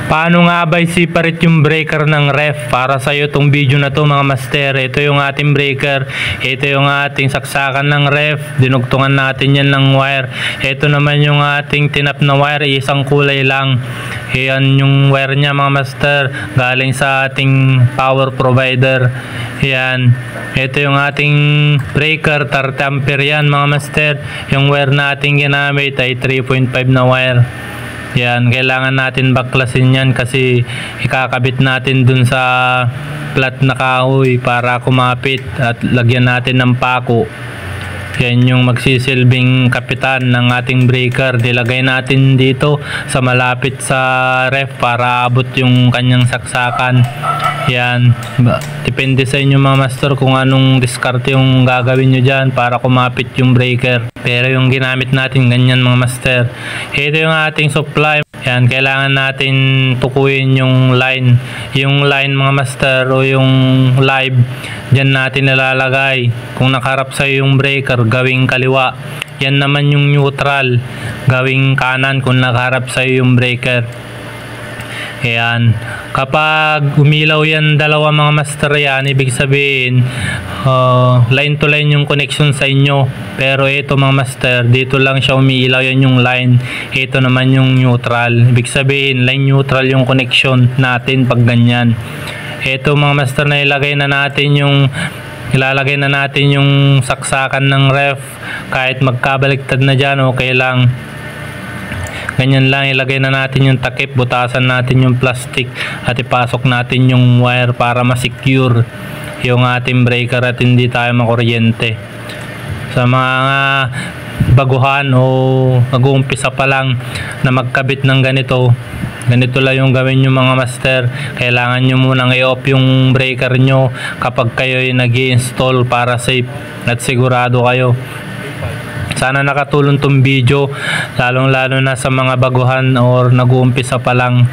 Paano nga ba isiparit yung breaker ng ref? Para sa iyo tong video na to mga master. Ito yung ating breaker. Ito yung ating saksakan ng ref. Dinugtungan natin yan ng wire. Ito naman yung ating tinap na wire. Isang kulay lang. Yan yung wire niya mga master. Galing sa ating power provider. Yan. Ito yung ating breaker. 30 ampere yan mga master. Yung wire natin ginamit ay 3.5 na wire. Yan, kailangan natin baklasin yan kasi ikakabit natin dun sa flat na kahoy para kumapit at lagyan natin ng pako. Yan yung magsisilbing kapitan ng ating breaker. Dilagay natin dito sa malapit sa ref para abot yung kanyang saksakan. Yan, depende sa inyo mga master kung anong diskarte yung gagawin nyo dyan para kumapit yung breaker. Pero yung ginamit natin ganyan mga master. Ito yung ating supply. Yan, kailangan natin tukuyin yung line. Yung line mga master o yung live, dyan natin nalalagay. Kung nakaharap sa yung breaker, gawing kaliwa. Yan naman yung neutral, gawing kanan kung nakaharap sa yung breaker. Ayan. Kapag umilaw yan dalawa mga master yan, ibig sabihin line to line yung connection sa inyo. Pero ito mga master, dito lang siya umiilaw, yan yung line. Ito naman yung neutral. Ibig sabihin line neutral yung connection natin pag ganyan. Ito mga master, na ilalagay na natin yung saksakan ng ref. Kahit magkabaliktad na dyan, okay lang. Ganyan lang, ilagay na natin yung takip, butasan natin yung plastic at ipasok natin yung wire para ma-secure yung ating breaker at hindi tayo makuryente. Sa mga baguhan o nag-uumpisa pa lang na magkabit ng ganito lang yung gawin nyo mga master. Kailangan nyo munang i-off yung breaker nyo kapag kayo ay nag-i-install para safe at sigurado kayo. Sana nakatulong tong video, lalong lalo na sa mga baguhan or nag-uumpisa pa lang.